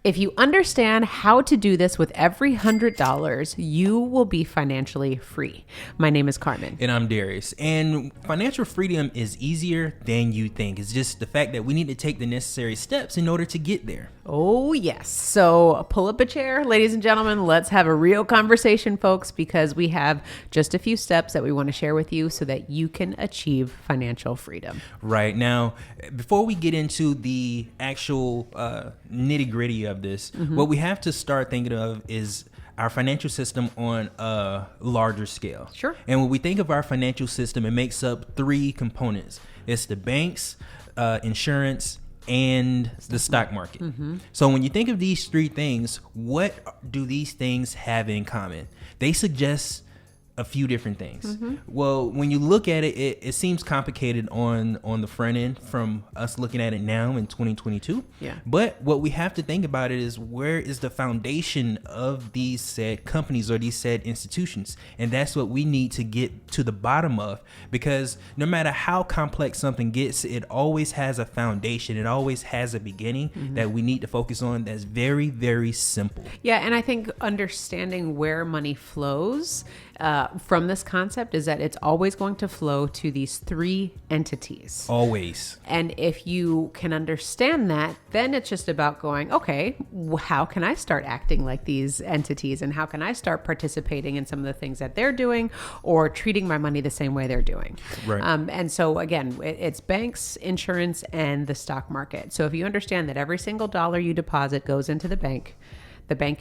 If you understand how to do this with every $100, you will be financially free. My name is Carmen. And I'm Darius. And financial freedom is easier than you think. It's just the fact that we need to take the necessary steps in order to get there. Oh, yes. So pull up a chair, ladies and gentlemen. Let's have a real conversation, folks, because we have just a few steps that we want to share with you so that you can achieve financial freedom. Right. Now, before we get into the actual nitty gritty of this, what we have to start thinking of is our financial system on a larger scale. Sure. And when we think of our financial system, it makes up three components. It's the banks, insurance, and the stock market. So when you think of these three things, what do these things have in common? They suggest a few different things. Well, when you look at it, it seems complicated on the front end from us looking at it now in 2022. Yeah. But what we have to think about it is, where is the foundation of these said companies or these said institutions? And that's what we need to get to the bottom of, because no matter how complex something gets, it always has a foundation. It always has a beginning that we need to focus on that's very, very simple. Yeah, and I think understanding where money flows from this concept is that it's always going to flow to these three entities. Always. And if you can understand that, then it's just about going, okay, how can I start acting like these entities? And how can I start participating in some of the things that they're doing or treating my money the same way they're doing? Right. And so again, it's banks, insurance, and the stock market. So if you understand that every single dollar you deposit goes into the bank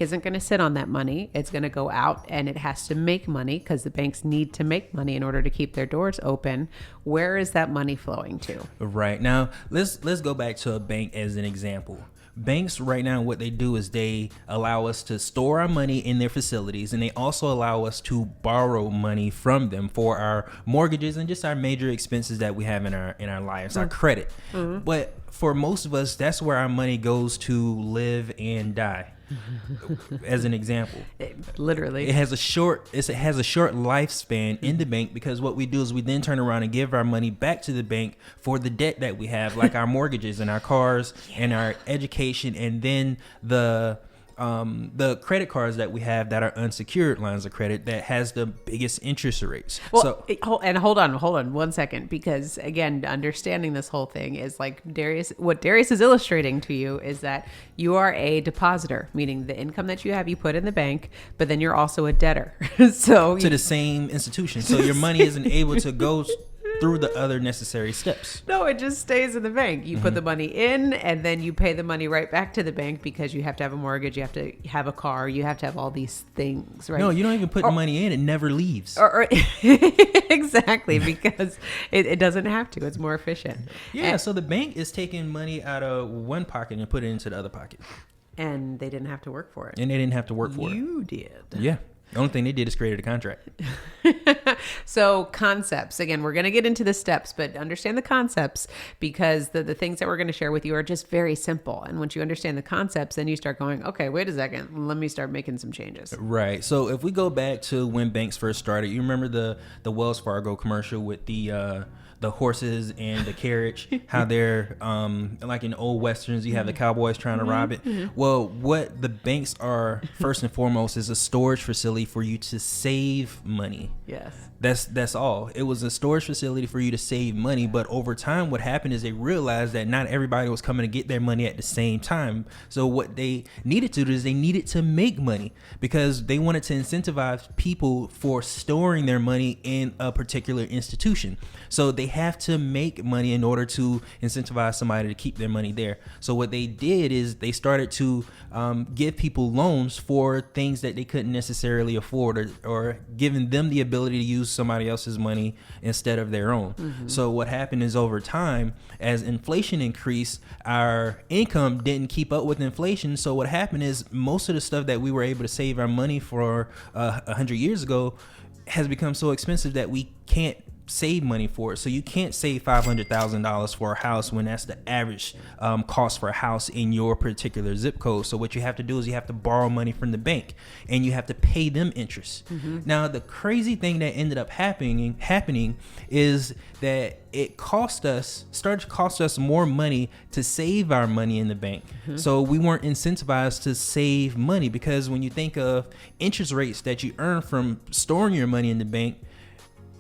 isn't going to sit on that money. It's going to go out and it has to make money because the banks need to make money in order to keep their doors open. Where is that money flowing to? Right. Now, let's go back to a bank as an example. Banks right now, what they do is they allow us to store our money in their facilities, and they also allow us to borrow money from them for our mortgages and just our major expenses that we have in our lives, our credit. But for most of us, that's where our money goes to live and die. As an example, Literally, it has a short lifespan in the bank, because what we do is we then turn around and give our money back to the bank for the debt that we have, like our mortgages and our cars and our education, and then the credit cards that we have that are unsecured lines of credit that has the biggest interest rates. Well, hold on 1 second, because again, understanding this whole thing is like what Darius is illustrating to you is that you are a depositor, meaning the income that you have, you put in the bank, but then you're also a debtor. So to the same institution. So your money isn't able to go through the other necessary steps. No, it just stays in the bank. You put the money in and then you pay the money right back to the bank because you have to have a mortgage, you have to have a car, you have to have all these things, right? No, you don't even put the money in. It never leaves. Exactly, because it doesn't have to. It's more efficient. Yeah, so the bank is taking money out of one pocket and put it into the other pocket. And they didn't have to work for it. And they didn't have to work for it. You did. Yeah. The only thing they did is created a contract. So concepts, again, we're going to get into the steps, but understand the concepts, because the things that we're going to share with you are just very simple. And once you understand the concepts, then you start going, okay, wait a second, let me start making some changes. Right. So if we go back to when banks first started, you remember the Wells Fargo commercial with the horses and the carriage, how they're like in old westerns, you have the cowboys trying to rob it. Well, what the banks are first and foremost is a storage facility for you to save money. Yes. That's all. It was a storage facility for you to save money. But over time, what happened is they realized that not everybody was coming to get their money at the same time. So what they needed to do is they needed to make money, because they wanted to incentivize people for storing their money in a particular institution. So they have to make money in order to incentivize somebody to keep their money there. So what they did is they started to give people loans for things that they couldn't necessarily afford, or giving them the ability to use somebody else's money instead of their own. So what happened is, over time, as inflation increased, our income didn't keep up with inflation. So what happened is, most of the stuff that we were able to save our money for 100 years ago has become so expensive that we can't save money for it. So you can't save $500,000 for a house when that's the average cost for a house in your particular zip code. So what you have to do is you have to borrow money from the bank and you have to pay them interest. Now, the crazy thing that ended up happening is that it started to cost us more money to save our money in the bank. So we weren't incentivized to save money, because when you think of interest rates that you earn from storing your money in the bank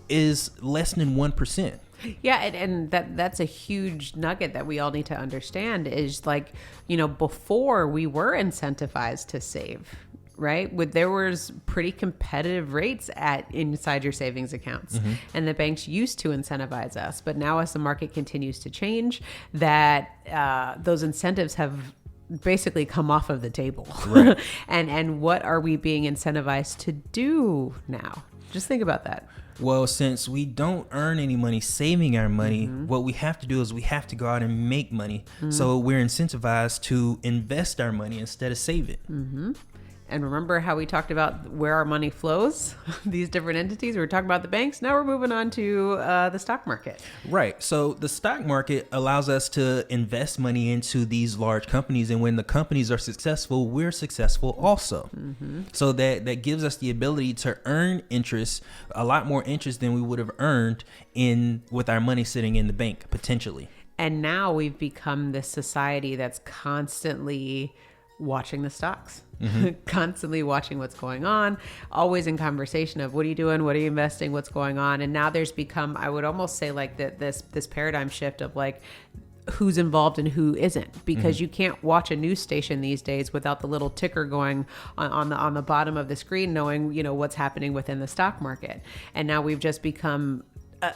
is less than 1%. Yeah, and that's a huge nugget that we all need to understand is, like, you know, before we were incentivized to save, right? There was pretty competitive rates inside your savings accounts, and the banks used to incentivize us. But now, as the market continues to change, that those incentives have basically come off of the table. Right. and what are we being incentivized to do now? Just think about that. Well, since we don't earn any money saving our money, what we have to do is we have to go out and make money. So we're incentivized to invest our money instead of save it. And remember how we talked about where our money flows, these different entities? We were talking about the banks. Now we're moving on to the stock market. Right. So the stock market allows us to invest money into these large companies. And when the companies are successful, we're successful also. So that gives us the ability to earn interest, a lot more interest than we would have earned with our money sitting in the bank, potentially. And now we've become this society that's constantly watching the stocks, constantly watching what's going on, always in conversation of what are you doing, what are you investing, what's going on. And now there's become, I would almost say, like this paradigm shift of like who's involved and who isn't, because you can't watch a news station these days without the little ticker going on the bottom of the screen, knowing, you know, what's happening within the stock market. And now we've just become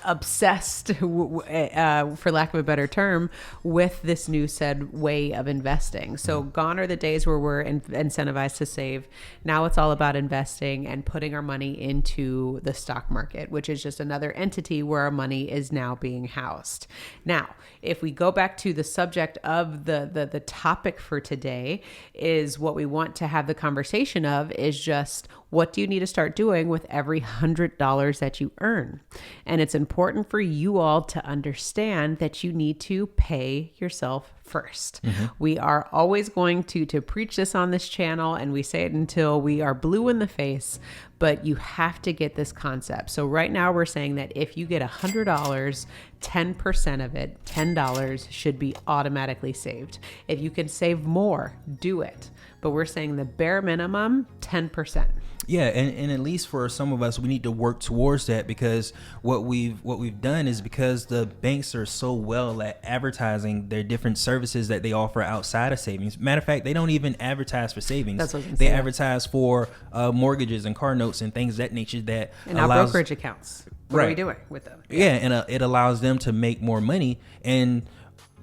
obsessed, for lack of a better term, with this new said way of investing. So gone are the days where we're incentivized to save. Now it's all about investing and putting our money into the stock market, which is just another entity where our money is now being housed. Now, if we go back to the subject of the topic for today, is what we want to have the conversation of is just, what do you need to start doing with every $100 that you earn? And it's important for you all to understand that you need to pay yourself first. We are always going to preach this on this channel, and we say it until we are blue in the face, but you have to get this concept. So right now we're saying that if you get $100, 10% of it, $10, should be automatically saved. If you can save more, do it. But we're saying the bare minimum, 10%. Yeah, and at least for some of us, we need to work towards that, because what we've done is, because the banks are so well at advertising their different services that they offer outside of savings. Matter of fact, they don't even advertise for savings. That's what I was gonna they say. advertise for mortgages and car notes and things of that nature that And now allows brokerage accounts. What are we Right. doing with them? Yeah, and it allows them to make more money. And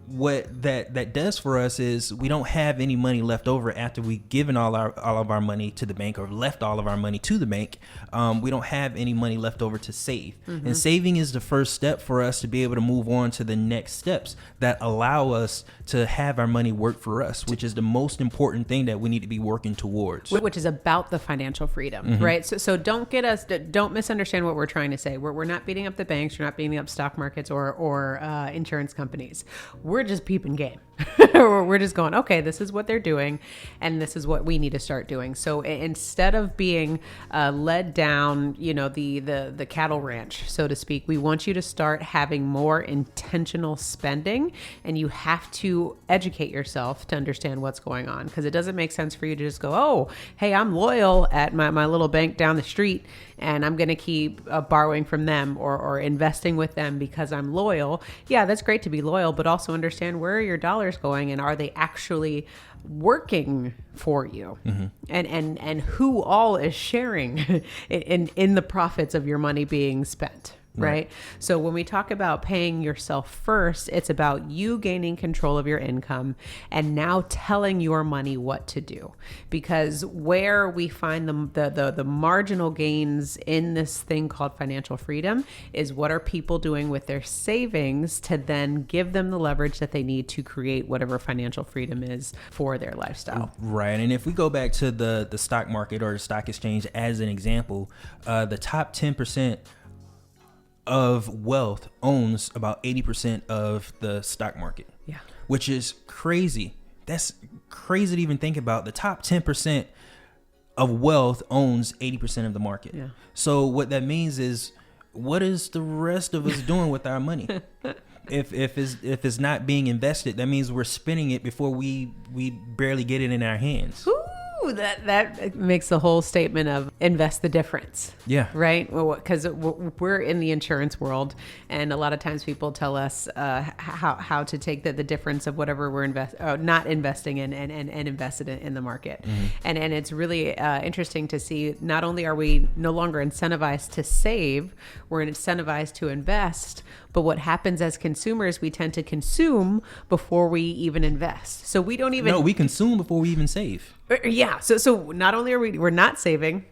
what that does for us is we don't have any money left over after we've given all of our money to the bank, or left all of our money to the bank. We don't have any money left over to save. And saving is the first step for us to be able to move on to the next steps that allow us to have our money work for us, which is the most important thing that we need to be working towards. Which is about the financial freedom, right? So don't misunderstand what we're trying to say. We're not beating up the banks. We're not beating up stock markets or insurance companies. We're just peeping game. We're just going, okay, this is what they're doing, and this is what we need to start doing. So instead of being led down, you know, the cattle ranch, so to speak, we want you to start having more intentional spending, and you have to educate yourself to understand what's going on, because it doesn't make sense for you to just go, oh, hey, I'm loyal at my little bank down the street, and I'm going to keep borrowing from them or investing with them because I'm loyal. Yeah, that's great to be loyal, but also understand, where are your dollars going, and are they actually working for you? And who all is sharing in the profits of your money being spent? Right. So when we talk about paying yourself first, it's about you gaining control of your income and now telling your money what to do. Because where we find the marginal gains in this thing called financial freedom is, what are people doing with their savings to then give them the leverage that they need to create whatever financial freedom is for their lifestyle. Right. And if we go back to the stock market or the stock exchange as an example, the top 10% of wealth owns about 80% of the stock market. Yeah. Which is crazy. That's crazy to even think about. The top 10% of wealth owns 80% of the market. Yeah. So what that means is, what is the rest of us doing with our money? If it's not being invested, that means we're spending it before we barely get it in our hands. Ooh, that makes the whole statement of invest the difference. Yeah. Right? Because we're in the insurance world, and a lot of times people tell us how to take the difference of whatever we're not investing in and invest it in the market. Mm-hmm. And it's really interesting to see, not only are we no longer incentivized to save, we're incentivized to invest. But what happens as consumers, we tend to consume before we even invest. So we don't even... No, we consume before we even save. Yeah. So not only are we're not saving,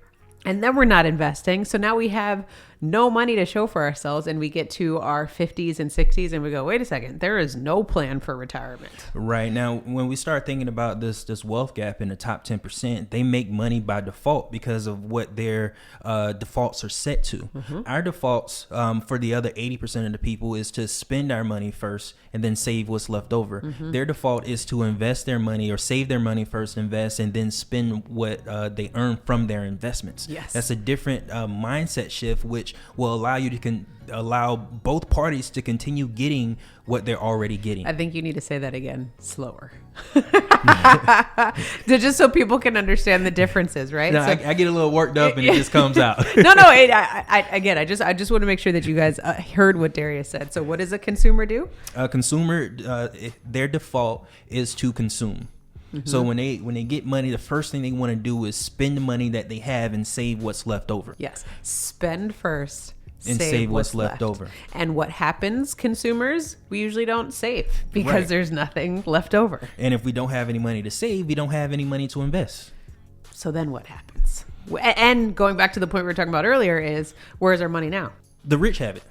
and then we're not investing. So now we have no money to show for ourselves, and we get to our 50s and 60s and we go, wait a second, there is no plan for retirement. Right. Now, when we start thinking about this wealth gap in the top 10%, they make money by default because of what their defaults are set to. Mm-hmm. Our defaults for the other 80% of the people is to spend our money first and then save what's left over. Mm-hmm. Their default is to invest their money or save their money first, invest, and then spend what they earn from their investments. Yes. That's a different mindset shift, which will allow you to allow both parties to continue getting what they're already getting. I think you need to say that again, slower. Just so people can understand the differences, right? No, so, I get a little worked up and it just comes out. No, I just want to make sure that you guys heard what Darius said. So what does a consumer do? A consumer, their default is to consume. Mm-hmm. So when they get money, the first thing they want to do is spend the money that they have and save what's left over. Yes. Spend first and save what's left over. And what happens, consumers, we usually don't save because there's nothing left over. And if we don't have any money to save, we don't have any money to invest. So then what happens? And going back to the point we were talking about earlier is, where's our money now? The rich have it.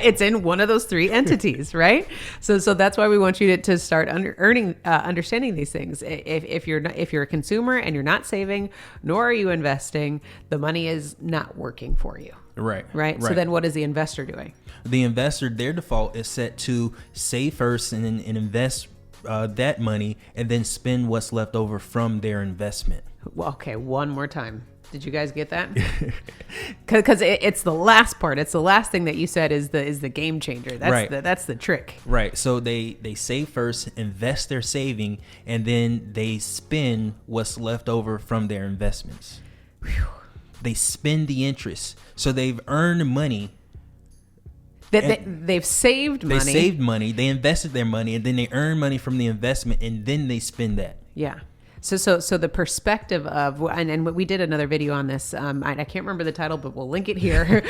It's in one of those three entities, right? So that's why we want you to start understanding these things. If you're a consumer and you're not saving, nor are you investing, the money is not working for you. Right. So then what is the investor doing? The investor, their default is set to save first and invest that money and then spend what's left over from their investment. Well, okay, one more time. Did you guys get that? Because it's the last part. It's the last thing that you said is the game changer. That's the trick. Right. So they save first, invest their saving, and then they spend what's left over from their investments. Whew. They spend the interest. So they've earned money. They've saved money. They saved money. They invested their money, and then they earn money from the investment, and then they spend that. Yeah. So the perspective of, and we did another video on this. I can't remember the title, but we'll link it here,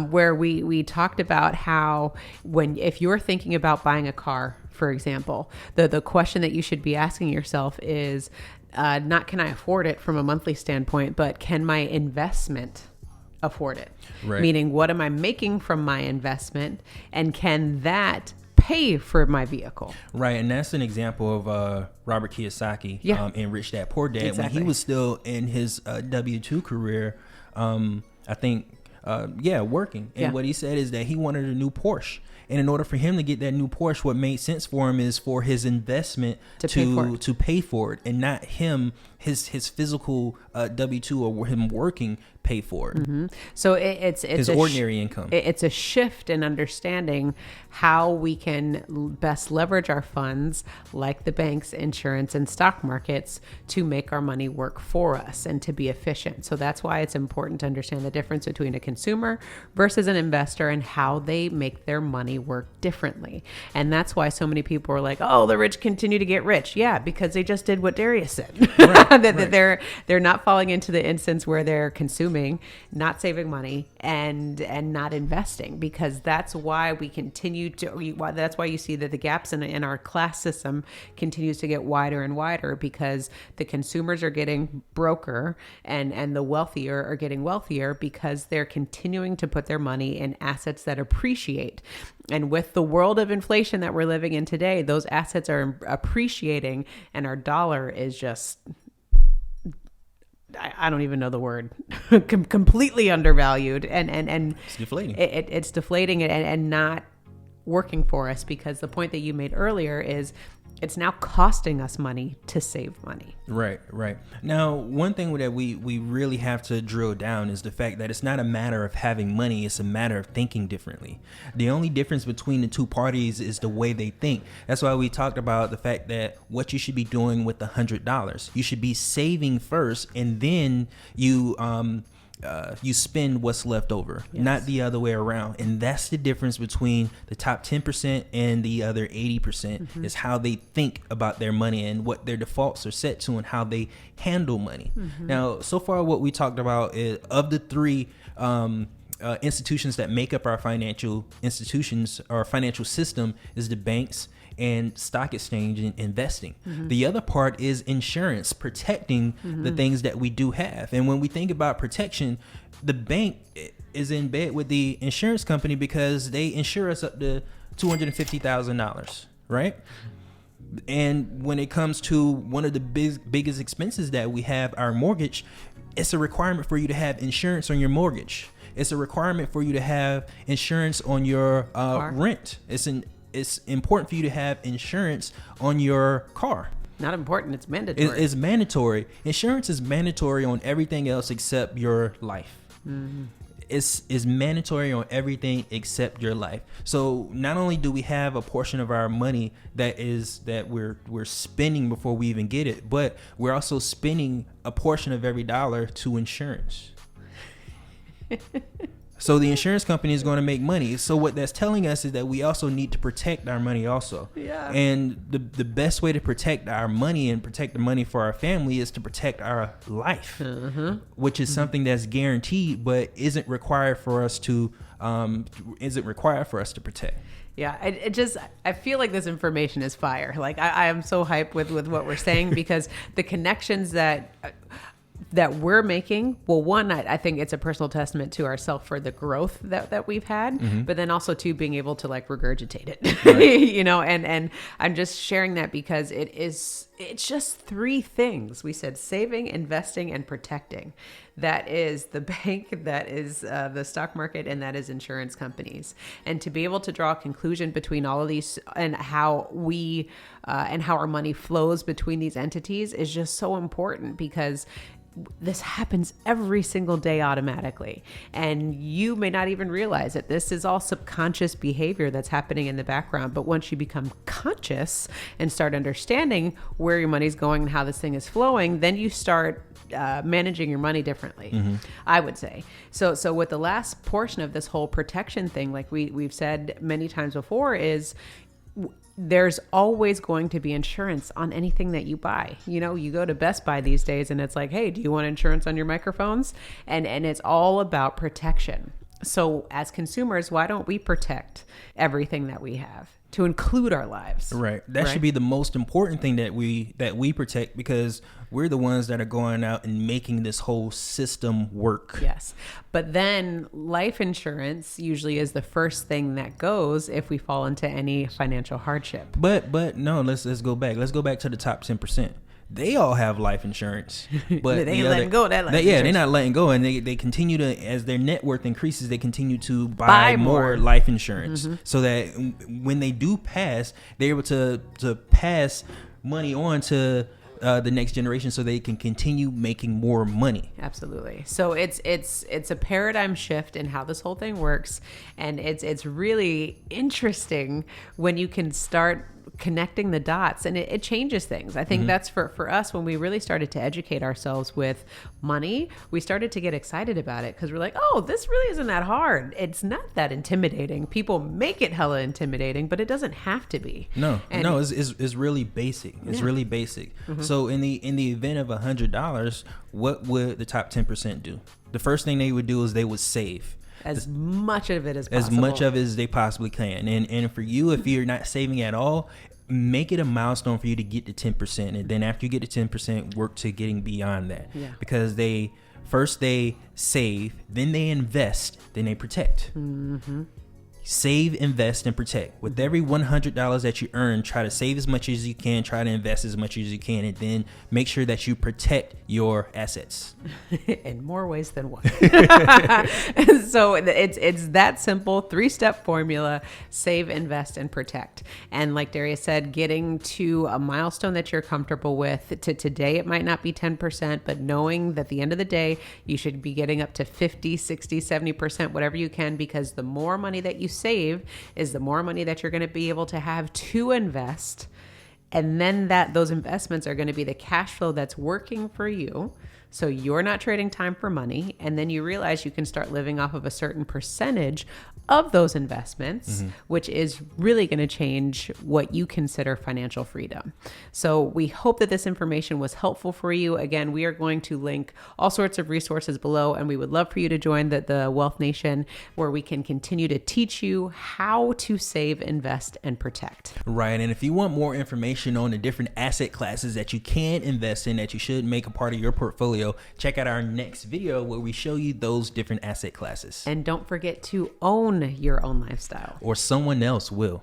where we talked about how if you're thinking about buying a car, for example, the question that you should be asking yourself is not can I afford it from a monthly standpoint, but can my investment afford it? Right. Meaning, what am I making from my investment, and can that pay for my vehicle? Right. And that's an example of Robert Kiyosaki in Rich Dad Poor Dad. Exactly. When he was still in his W-2 career, I think, working. And what he said is that he wanted a new Porsche. And in order for him to get that new Porsche, what made sense for him is for his investment to pay for it, and not his physical W-2 or him working pay for it. Mm-hmm. So it's his ordinary income. It's a shift in understanding how we can best leverage our funds, like the banks, insurance, and stock markets, to make our money work for us and to be efficient. So that's why it's important to understand the difference between a consumer versus an investor and how they make their money work differently. And that's why so many people are like, oh, the rich continue to get rich. Yeah, because they just did what Darius said. That they're not falling into the instance where they're consuming, not saving money, and not investing, because that's why we continue to. That's why you see that the gaps in our class system continues to get wider and wider, because the consumers are getting broker and the wealthier are getting wealthier because they're continuing to put their money in assets that appreciate. And with the world of inflation that we're living in today, those assets are appreciating, and our dollar is just I don't even know the word, completely undervalued, and It's deflating. It's deflating and not working for us, because the point that you made earlier is it's now costing us money to save money. Right. Now, one thing that we really have to drill down is the fact that it's not a matter of having money, it's a matter of thinking differently. The only difference between the two parties is the way they think. That's why we talked about the fact that what you should be doing with $100. You should be saving first, and then you spend what's left over, not the other way around. And that's the difference between the top 10% and the other 80%, is how they think about their money and what their defaults are set to and how they handle money. Now, so far what we talked about is, of the three institutions that make up our financial institutions, our financial system, is the banks and stock exchange and investing. The other part is insurance, protecting the things that we do have. And when we think about protection, the bank is in bed with the insurance company because they insure us up to $250,000, right? And when it comes to one of the biggest expenses that we have, our mortgage, it's a requirement for you to have insurance on your mortgage. It's a requirement for you to have insurance on your rent. It's important for you to have insurance on your car. Not important, it's mandatory. It's mandatory. Insurance is mandatory on everything else except your life. It's mandatory on everything except your life. So not only do we have a portion of our money that we're spending before we even get it, but we're also spending a portion of every dollar to insurance. So the insurance company is going to make money. So what that's telling us is that we also need to protect our money also. Yeah. And the best way to protect our money and protect the money for our family is to protect our life, which is something that's guaranteed, but isn't required for us to protect. Yeah, I feel like this information is fire. Like I am so hyped with what we're saying, because the connections that we're making, well, one, I think it's a personal testament to ourselves for the growth that we've had, but then also to being able to like regurgitate it, right. And I'm just sharing that because it's just three things. We said saving, investing, and protecting. That is the bank, that is the stock market, and that is insurance companies. And to be able to draw a conclusion between all of these and how and how our money flows between these entities is just so important, because this happens every single day automatically, and you may not even realize it. This is all subconscious behavior that's happening in the background. But once you become conscious and start understanding where your money's going and how this thing is flowing, then you start managing your money differently, I would say. So with the last portion of this whole protection thing, like we've said many times before, is there's always going to be insurance on anything that you buy. You go to Best Buy these days and it's like, hey, do you want insurance on your microphones? And it's all about protection. So as consumers, why don't we protect everything that we have, to include our lives? Right. That should be the most important thing that we protect, because we're the ones that are going out and making this whole system work. Yes. But then life insurance usually is the first thing that goes if we fall into any financial hardship. But no, let's go back. Let's go back to the top 10%. They all have life insurance, but they ain't letting go of that life insurance. Yeah, they're not letting go, and they continue to, as their net worth increases, they continue to buy more life insurance, so that when they do pass, they're able to pass money on to the next generation, so they can continue making more money. Absolutely. So it's a paradigm shift in how this whole thing works, and it's really interesting when you can start connecting the dots, and it changes things. I think that's for us, when we really started to educate ourselves with money, we started to get excited about it, because we're like, oh, this really isn't that hard. It's not that intimidating. People make it hella intimidating, but it doesn't have to be. No, it's really basic. It's really basic. So in the event of $100, what would the top 10% do? The first thing they would do is they would save as much of it as possible. As much of it as they possibly can. And for you, if you're not saving at all, make it a milestone for you to get to 10%. And then after you get to 10%, work to getting beyond that. Yeah. Because they save, then they invest, then they protect. Save, invest, and protect. With every $100 that you earn, try to save as much as you can, try to invest as much as you can, and then make sure that you protect your assets. In more ways than one. So it's that simple 3-step formula: save, invest, and protect. And like Darius said, getting to a milestone that you're comfortable with. Today, it might not be 10%, but knowing that at the end of the day, you should be getting up to 50, 60, 70%, whatever you can, because the more money that you save is the more money that you're going to be able to have to invest. And then those investments are going to be the cash flow that's working for you. So you're not trading time for money. And then you realize you can start living off of a certain percentage of those investments, which is really going to change what you consider financial freedom. So we hope that this information was helpful for you. Again, we are going to link all sorts of resources below, and we would love for you to join the Wealth Nation, where we can continue to teach you how to save, invest, and protect. Right. And if you want more information on the different asset classes that you can invest in, that you should make a part of your portfolio, check out our next video where we show you those different asset classes. And don't forget to own your own lifestyle. Or someone else will.